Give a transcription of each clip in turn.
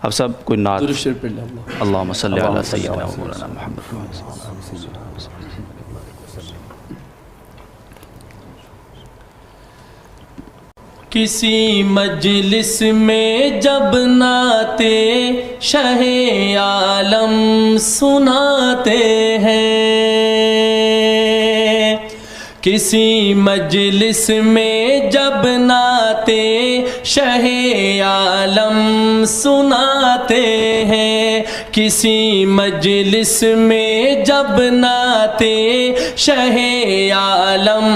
اب سب کوئی نعت درود شریف پڑھ لیں اللہم صلی علی سیدنا و مولانا محمد۔ کسی مجلس میں جب نعت شاہ عالم سناتے ہیں، کسی مجلس میں جب نعت شاہ عالم سناتے ہیں، کسی مجلس میں جب نعت شاہ عالم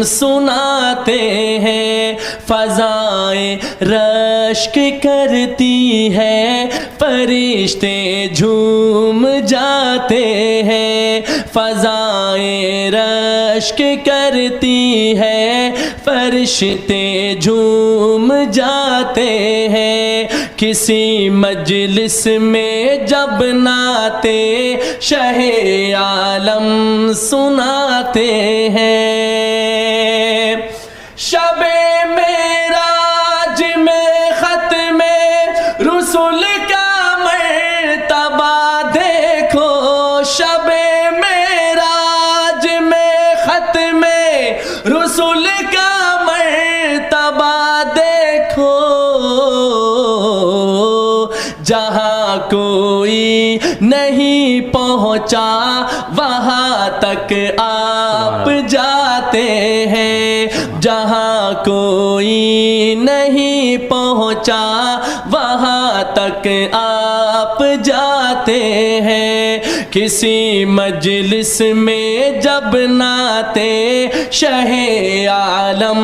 سناتے ہیں، فضائیں رشک کرتی ہے، فرشتے جھوم جاتے ہیں، فضائیں رشک کرتی ہے، فرشتے جھوم جاتے ہیں، کسی مجلس میں جب نعت شاہ عالم سناتے ہیں، شب معراج میں ختم رسول کا مرتبہ دیکھو، شب معراج میں ختم رسول کا مرتبہ دیکھو، جہاں کوئی نہیں پہنچا وہاں تک آپ جاتے ہیں، جہاں کوئی نہیں پہنچا وہاں تک آپ جاتے ہیں، کسی مجلس میں جب نعت شاہ عالم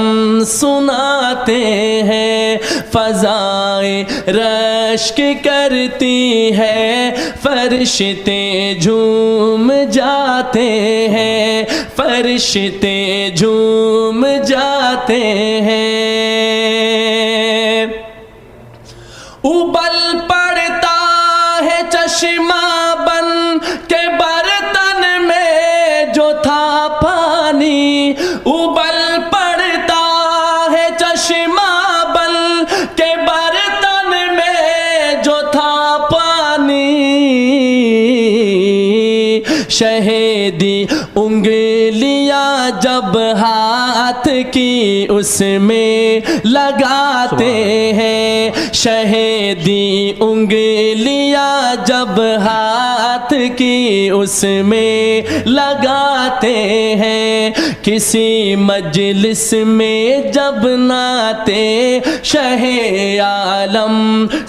سناتے ہیں، فضائیں رشک کرتی ہے، فرشتے جھوم جاتے ہیں، فرشتے جھوم جاتے ہیں، ابل پڑتا ہے چشمہ بن کے برتن میں جو تھا پانی، ابل پڑتا ہے چشمہ بن کے برتن میں جو تھا پانی، شہیدی انگلیاں جب ہاتھ کی اس میں لگاتے ہیں، شہیدی انگلیاں جب ہاتھ کی اس میں لگاتے ہیں، کسی مجلس میں جب نعت شاہ عالم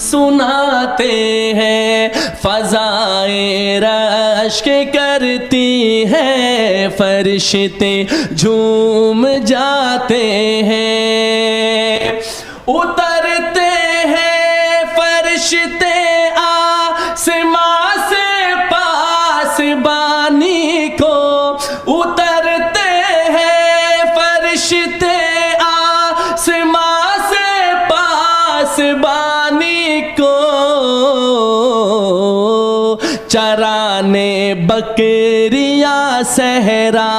سناتے ہیں، فضائیں رشک کرتی ہے، فرشتے جھوم جاتے ہیں، اترتے ہیں فرشتے آسمان سے پاسبانی کو، اترتے ہیں فرشتے آسمان سے پاسبانی کو، چرانے بکریاں صحرا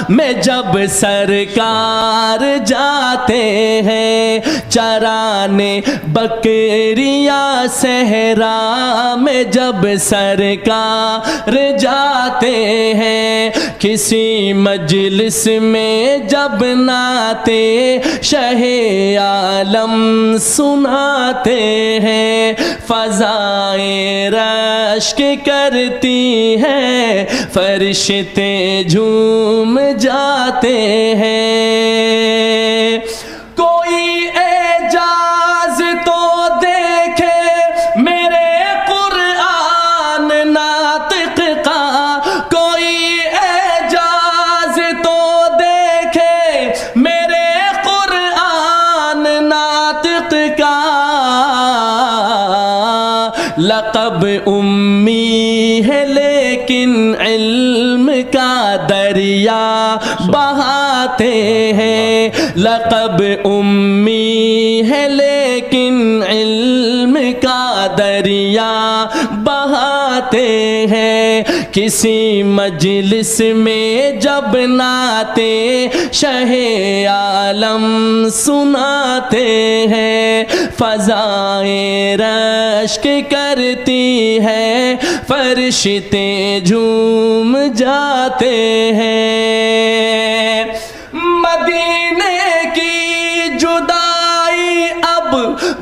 میں جب سرکار جاتے ہیں، چرانے بکریاں صحرا میں جب سرکار جاتے ہیں، کسی مجلس میں جب نعت شاہ عالم سناتے ہیں، فضائیں رشک کرتی ہے، فرشتے جھوم جاتے ہیں، کوئی اعجاز تو دیکھے میرے قرآن ناطق کا، کوئی اعجاز تو دیکھے میرے قرآن ناطق کا، لقب امی ہے لیکن علم کا دریا بہاتے ہیں، لقب امی ہے لیکن علم کا دریا بہاتے جاتے ہیں کسی مجلس میں جب نعتیں شہ عالم سناتے ہیں فضائیں رشک کرتی ہیں فرشتے جھوم جاتے ہیں مدینے کی جدائی اب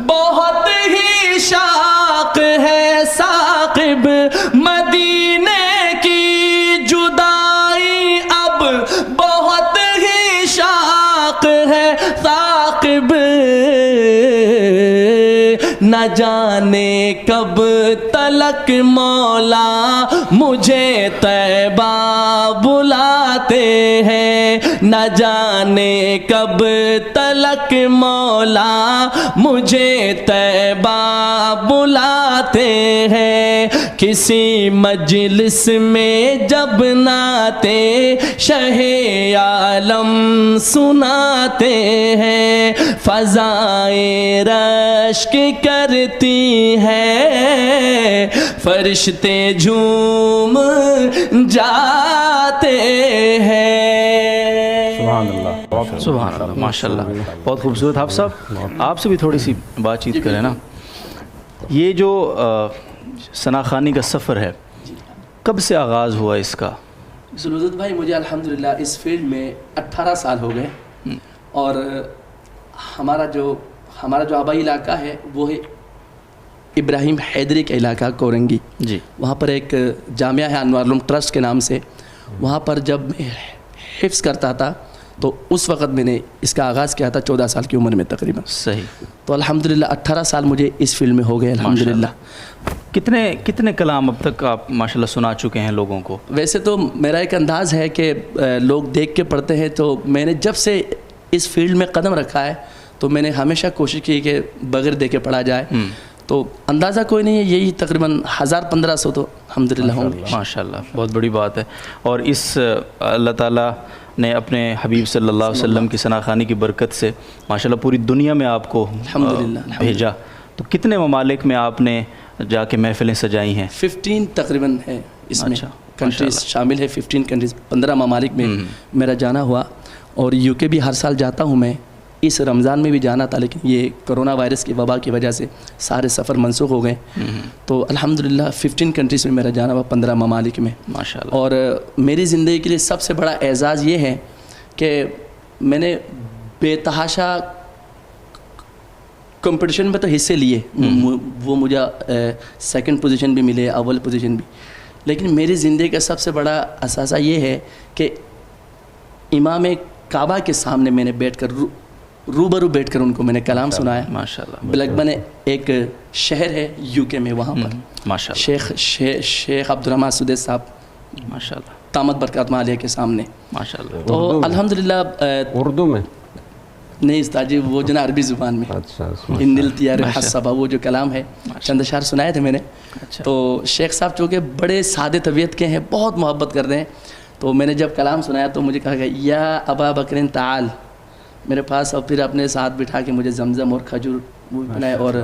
بہت ہی شاق ہے ثاقب مدینے کی جدائی اب بہت ہی شاق ہے ثاقب نہ جانے کب تلک مولا مجھے طیبہ بلاتے ہیں نہ جانے کب تلک مولا مجھے طیبہ بلاتے ہیں کسی مجلس میں جب نعتیں شہ عالم سناتے ہیں فضائیں رشک کرتی ہیں فرشتے جھوم جاتے ہیں. سبحان اللہ سبحان اللہ ماشاء اللہ بہت خوبصورت. حافظ صاحب آپ سے بھی تھوڑی سی بات چیت کریں نا. یہ جو ثنا خوانی کا سفر ہے کب سے آغاز ہوا اس کا؟ ذوالوجود بھائی مجھے الحمدللہ اس فیلڈ میں 18 سال ہو گئے اور ہمارا جو آبائی علاقہ ہے وہ ہے ابراہیم حیدری کا علاقہ کورنگی. جی وہاں پر ایک جامعہ ہے انوار العلوم ٹرسٹ کے نام سے. وہاں پر جب میں حفظ کرتا تھا تو اس وقت میں نے اس کا آغاز کیا تھا 14 سال کی عمر میں تقریباً. صحیح. تو الحمدللہ 18 سال مجھے اس فیلڈ میں ہو گئے الحمدللہ. کتنے کلام اب تک آپ ماشاءاللہ سنا چکے ہیں لوگوں کو؟ ویسے تو میرا ایک انداز ہے کہ لوگ دیکھ کے پڑھتے ہیں تو میں نے جب سے اس فیلڈ میں قدم رکھا ہے تو میں نے ہمیشہ کوشش کی کہ بغیر دیکھے پڑھا جائے. تو اندازہ کوئی نہیں ہے یہی تقریباً 1000-1500 تو الحمدللہ ہوں گے. ماشاءاللہ بہت بڑی بات ہے. اور اس اللہ تعالیٰ نے اپنے حبیب صلی اللہ علیہ وسلم کی ثنا خوانی کی برکت سے ماشاءاللہ پوری دنیا میں آپ کو بھیجا. تو کتنے ممالک میں آپ نے جا کے محفلیں سجائی ہیں؟ 15 تقریباً ہے اس میں کنٹریز شامل ہے. 15 کنٹریز 15 ممالک میں میرا جانا ہوا. اور UK بھی ہر سال جاتا ہوں میں. اس رمضان میں بھی جانا تھا لیکن یہ کرونا وائرس کی وبا کی وجہ سے سارے سفر منسوخ ہو گئے. تو الحمدللہ 15 کنٹریز میں میرا جانا ہوا 15 ممالک میں ماشاءاللہ. اور میری زندگی کے لیے سب سے بڑا اعزاز یہ ہے کہ میں نے بے تحاشا کمپٹیشن میں تو حصے لیے. وہ مجھے سیکنڈ پوزیشن بھی ملے اول پوزیشن بھی. لیکن میری زندگی کا سب سے بڑا اثاثہ یہ ہے کہ امام کعبہ کے سامنے میں نے بیٹھ کر روبرو بیٹھ کر ان کو میں نے کلام سنایا. ماشاءاللہ. بلیکبرن ایک شہر ہے UK میں وہاں پر ماشاءاللہ شیخ عبدالرحمٰن سدیس صاحب ماشاءاللہ طامت برکات عالیہ کے سامنے. ماشاءاللہ. تو الحمدللہ اردو میں نہیں استاد جی وہ جو نا عربی زبان میں اچھا ان التیار حسبہ وہ جو کلام ہے چند اشعار سنائے تھے میں نے. تو شیخ صاحب چونکہ بڑے سادے طبیعت کے ہیں بہت محبت کرتے ہیں. تو میں نے جب کلام سنایا تو مجھے کہا کہ یا ابا بکر تعال میرے پاس. اور پھر اپنے ساتھ بٹھا کے مجھے زمزم اور کھجور وہ بنائے اور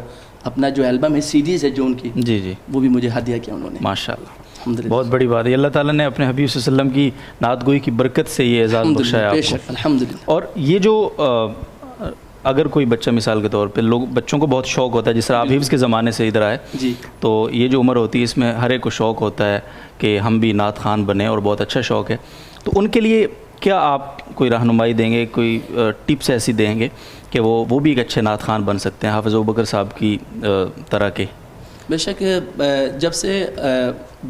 اپنا جو البم ہے CDs ہے جو ان کی جی وہ بھی مجھے ہدیہ کیا انہوں نے. ماشاءاللہ بہت بڑی بات ہے. اللہ تعالیٰ نے اپنے حبیب صلی اللہ علیہ وسلم کی نعت گوئی کی برکت سے یہ اعزاز بخشایا آپ کو. الحمدللہ. اور یہ جو اگر کوئی بچہ مثال کے طور پہ بچوں کو بہت شوق ہوتا ہے جس طرح آپ حفظ کے زمانے سے ادھر آئے جی تو یہ جو عمر ہوتی ہے اس میں ہر ایک کو شوق ہوتا ہے کہ ہم بھی نعت خوان بنیں اور بہت اچھا شوق ہے. تو ان کے لیے کیا آپ کوئی رہنمائی دیں گے کوئی ٹپس ایسی دیں گے کہ وہ بھی ایک اچھے نعت خوان بن سکتے ہیں حافظ ابوبکر صاحب کی طرح کے؟ بے شک. جب سے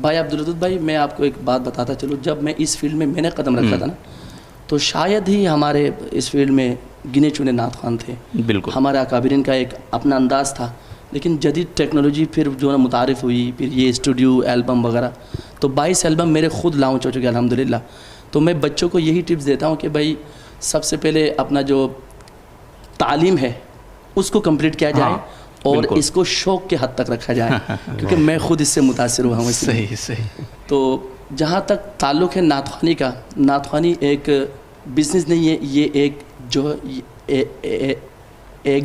بھائی عبدالودود بھائی میں آپ کو ایک بات بتاتا چلوں. جب میں اس فیلڈ میں نے قدم رکھا تھا نا تو شاید ہی ہمارے اس فیلڈ میں گنے چنے نعت خوان تھے. بالکل ہمارے اکابرین کا ایک اپنا انداز تھا. لیکن جدید ٹیکنالوجی پھر جو ہے متعارف ہوئی پھر یہ اسٹوڈیو البم وغیرہ تو 22 البم میرے خود لانچ ہو چکے الحمدللہ. تو میں بچوں کو یہی ٹپس دیتا ہوں کہ بھائی سب سے پہلے اپنا جو تعلیم ہے اس کو کمپلیٹ کیا جائے اور اس کو شوق کے حد تک رکھا جائے کیونکہ میں خود اس سے متاثر ہوا ہوں. صحیح. تو جہاں تک تعلق ہے نعت خوانی کا, نعت خوانی ایک بزنس نہیں ہے, یہ ایک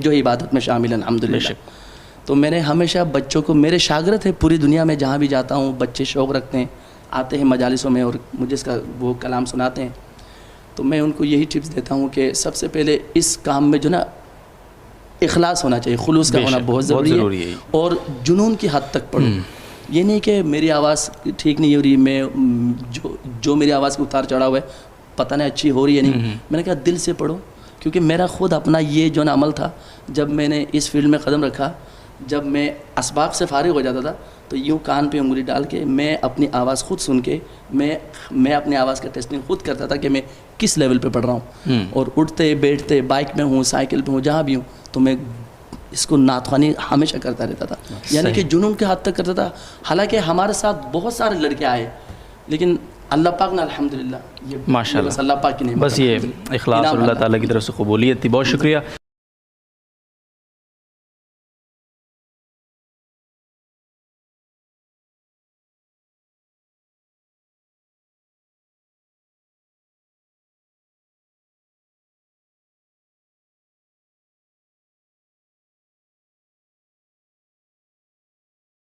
جو عبادت میں شامل ہے الحمدللہ. تو میں نے ہمیشہ بچوں کو، میرے شاگرد ہیں پوری دنیا میں جہاں بھی جاتا ہوں، بچے شوق رکھتے ہیں، آتے ہیں مجالسوں میں اور مجھے اس کا وہ کلام سناتے ہیں، تو میں ان کو یہی ٹپس دیتا ہوں کہ سب سے پہلے اس کام میں جو نا اخلاص ہونا چاہیے، خلوص کا ہونا بہت ضروری ہے، اور جنون کی حد تک پڑھو. یہ نہیں کہ میری آواز ٹھیک نہیں ہو رہی، میں جو میری آواز کے اتار چڑھاؤ ہے پتہ نہیں اچھی ہو رہی ہے نہیں، میں نے کہا دل سے پڑھو. کیونکہ میرا خود اپنا یہ جو نا عمل تھا، جب میں نے اس فیلڈ میں قدم رکھا، جب میں اسباق سے فارغ ہو جاتا تھا تو یوں کان پہ انگلی ڈال کے میں اپنی آواز خود سن کے میں اپنی آواز کا ٹیسٹنگ خود کرتا تھا کہ میں کس لیول پہ پڑھ رہا ہوں. اور اٹھتے بیٹھتے، بائک میں ہوں، سائیکل پہ ہوں، جہاں بھی ہوں، تو میں اس کو نعت خوانی ہمیشہ کرتا رہتا تھا، یعنی کہ جنون کے حد تک کرتا تھا. حالانکہ ہمارے ساتھ بہت سارے لڑکے آئے، لیکن اللہ پاک نے الحمدللہ، یہ ماشاء اللہ، بس اللہ پاک کی نعمت، بس یہ اخلاص اور اللہ تعالیٰ کی طرف سے قبولیت تھی. بہت شکریہ.